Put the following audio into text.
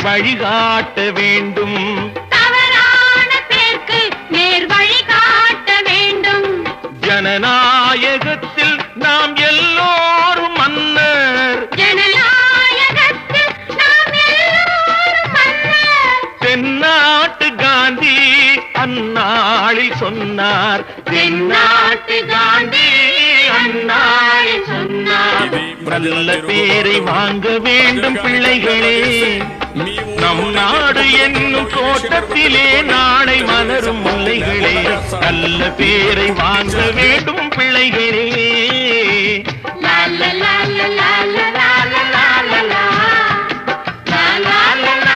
வழிகாட்ட வேண்டும். தவறான பேருக்கு நேர் வழிகாட்ட வேண்டும். ஜனநாயகத்தில் நாம் எல்லோரும் மன்னர். ஜனநாயகத்தில் நாம் எல்லோரும் மன்னர். தென்னாட்டு காந்தி அந்நாளில் சொன்னார். தென்னாட்டு காந்தி அந்நாளில் சொன்னார். நல்ல பேரை வாங்க வேண்டும் பிள்ளைகளே. நம் நாடு என்னும் தோட்டத்திலே நாளை மலரும் முல்லைகளே. நல்ல பேரை வாங்க வேண்டும் பிள்ளைகளே. லா லா லா லா